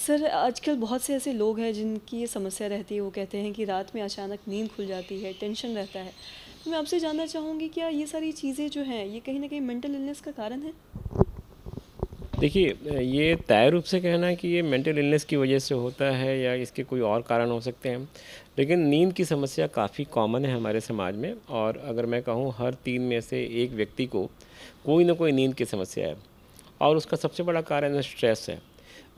Sir आजकल बहुत से ऐसे लोग हैं जिनकी ये समस्या रहती है, वो कहते हैं कि रात में अचानक नींद खुल जाती है, टेंशन रहता है। तो मैं आपसे जानना चाहूँगी क्या ये सारी चीज़ें जो हैं ये कहीं न कहीं मेंटल इलनेस का कारण है? देखिए ये तय रूप से कहना है कि ये मेंटल इलनेस की वजह से होता है या इसके कोई और कारण हो सकते हैं। लेकिन नींद की समस्या काफ़ी कॉमन है हमारे समाज में और अगर मैं कहूँ हर 3 में से 1 व्यक्ति को कोई ना कोई नींद की समस्या है और उसका सबसे बड़ा कारण स्ट्रेस है।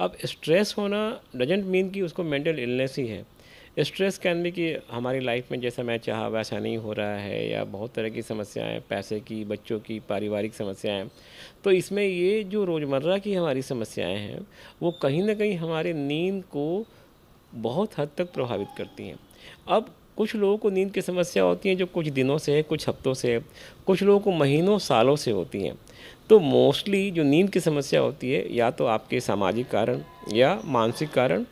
अब स्ट्रेस होना डजंट मीन कि उसको मेंटल इलनेस ही है। स्ट्रेस कैन बी कि हमारी लाइफ में जैसा मैं चाहा वैसा नहीं हो रहा है या बहुत तरह की समस्याएं, पैसे की, बच्चों की, पारिवारिक समस्याएं। तो इसमें ये जो रोज़मर्रा की हमारी समस्याएं हैं वो कहीं ना कहीं हमारे नींद को बहुत हद तक प्रभावित करती हैं। अब कुछ लोगों को नींद की समस्या होती है जो कुछ दिनों से है, कुछ हफ्तों से है, कुछ लोगों को महीनों सालों से होती हैं। तो मोस्टली जो नींद की समस्या होती है या तो आपके सामाजिक कारण या मानसिक कारण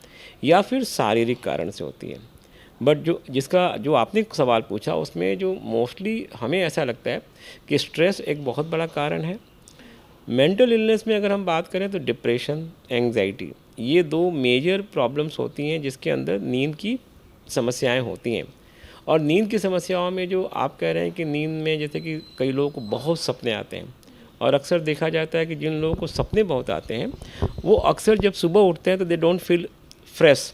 या फिर शारीरिक कारण से होती है। बट जो आपने सवाल पूछा उसमें जो मोस्टली हमें ऐसा लगता है कि स्ट्रेस एक बहुत बड़ा कारण है। मेंटल इलनेस में अगर हम बात करें तो डिप्रेशन, एंग्जाइटी, ये 2 मेजर प्रॉब्लम्स होती हैं जिसके अंदर नींद की समस्याएं होती हैं। और नींद की समस्याओं में जो आप कह रहे हैं कि नींद में जैसे कि कई लोगों को बहुत सपने आते हैं और अक्सर देखा जाता है कि जिन लोगों को सपने बहुत आते हैं वो अक्सर जब सुबह उठते हैं तो दे डोंट फील फ्रेश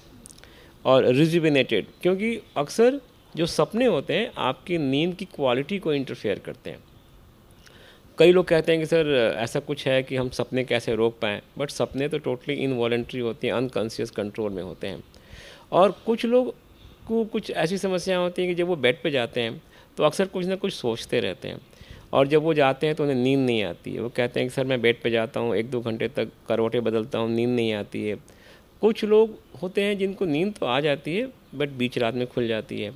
और रिजुविनेटेड, क्योंकि अक्सर जो सपने होते हैं आपकी नींद की क्वालिटी को इंटरफेयर करते हैं। कई लोग कहते हैं कि सर ऐसा कुछ है कि हम सपने कैसे रोक पाएँ, बट सपने तो टोटली इनवॉलेंट्री होती हैं, अनकॉन्शियस कंट्रोल में होते हैं। और कुछ लोग को कुछ ऐसी समस्याएं होती हैं कि जब वो बेड पे जाते हैं तो अक्सर कुछ ना कुछ सोचते रहते हैं और जब वो जाते हैं तो उन्हें नींद नहीं आती है। वो कहते हैं कि सर मैं बेड पे जाता हूँ, 1-2 घंटे तक करवटें बदलता हूँ, नींद नहीं आती है। कुछ लोग होते हैं जिनको नींद तो आ जाती है बट बीच रात में खुल जाती है।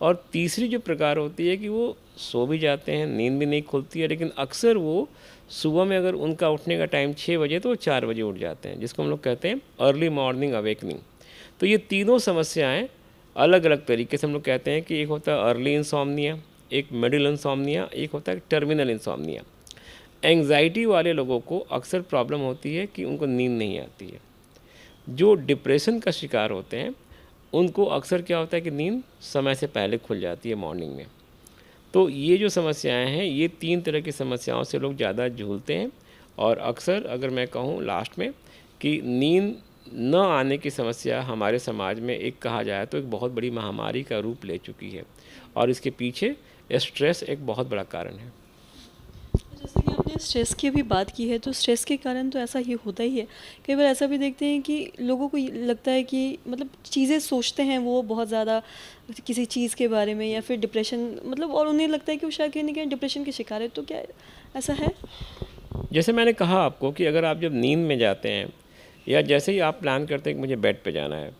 और तीसरी जो प्रकार होती है कि वो सो भी जाते हैं, नींद भी नहीं खुलती है, लेकिन अक्सर वो सुबह में अगर उनका उठने का टाइम 6 बजे तो वो 4 बजे उठ जाते हैं, जिसको हम लोग कहते हैं अर्ली मॉर्निंग अवेकनिंग। तो ये तीनों समस्याएं अलग अलग तरीके से हम लोग कहते हैं कि एक होता है अर्ली इंसोम्निया, एक मिडिल इंसोम्निया, एक होता है टर्मिनल इंसोम्निया। एंग्जाइटी वाले लोगों को अक्सर प्रॉब्लम होती है कि उनको नींद नहीं आती है। जो डिप्रेशन का शिकार होते हैं उनको अक्सर क्या होता है कि नींद समय से पहले खुल जाती है मॉर्निंग में। तो ये जो समस्याएं हैं ये 3 तरह की समस्याओं से लोग ज़्यादा जूझते हैं। और अक्सर अगर मैं कहूँ लास्ट में कि नींद न आने की समस्या हमारे समाज में एक कहा जाए तो एक बहुत बड़ी महामारी का रूप ले चुकी है और इसके पीछे स्ट्रेस एक बहुत बड़ा कारण है। जैसे कि आपने स्ट्रेस की अभी बात की है, तो स्ट्रेस के कारण तो ऐसा ही होता ही है। कई बार ऐसा भी देखते हैं कि लोगों को ये लगता है कि मतलब चीज़ें सोचते हैं वो बहुत ज़्यादा किसी चीज़ के बारे में, या फिर डिप्रेशन मतलब, और उन्हें लगता है कि वो शायद कहीं न कहीं डिप्रेशन के शिकार है। तो क्या ऐसा है? जैसे मैंने कहा आपको कि अगर आप जब नींद में जाते हैं या जैसे ही आप प्लान करते हैं कि मुझे बेड पे जाना है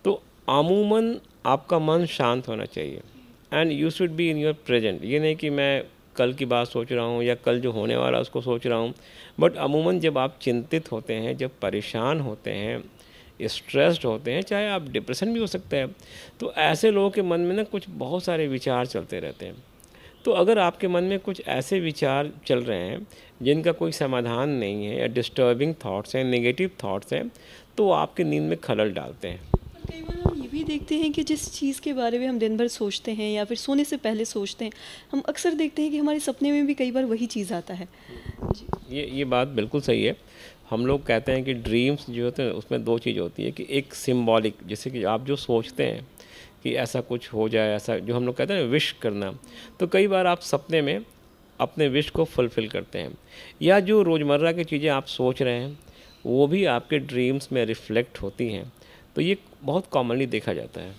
तो अमूमन आपका मन शांत होना चाहिए and you should be in your present. ये नहीं कि मैं कल की बात सोच रहा हूँ या कल जो होने वाला है उसको सोच रहा हूँ। बट अमूमन जब आप चिंतित होते हैं, जब परेशान होते हैं, स्ट्रेस्ड होते हैं, चाहे आप डिप्रेशन भी हो सकता है, तो ऐसे लोगों के मन में ना कुछ बहुत सारे विचार चलते रहते हैं। तो अगर आपके मन में कुछ ऐसे विचार चल रहे हैं जिनका कोई समाधान नहीं है या डिस्टर्बिंग थॉट्स हैं, नेगेटिव थॉट्स हैं, तो वो आपकी नींद में खलल डालते हैं। और कई बार हम ये भी देखते हैं कि जिस चीज़ के बारे में हम दिन भर सोचते हैं या फिर सोने से पहले सोचते हैं, हम अक्सर देखते हैं कि हमारे सपने में भी कई बार वही चीज़ आता है। जी। ये बात बिल्कुल सही है। हम लोग कहते हैं कि ड्रीम्स जो होते हैं उसमें 2 चीज़ होती है कि एक सिंबॉलिक, जैसे कि आप जो सोचते हैं कि ऐसा कुछ हो जाए, ऐसा जो हम लोग कहते हैं विश करना, तो कई बार आप सपने में अपने विश को फुलफ़िल करते हैं। या जो रोज़मर्रा की चीज़ें आप सोच रहे हैं वो भी आपके ड्रीम्स में रिफ्लेक्ट होती हैं। तो ये बहुत कॉमनली देखा जाता है।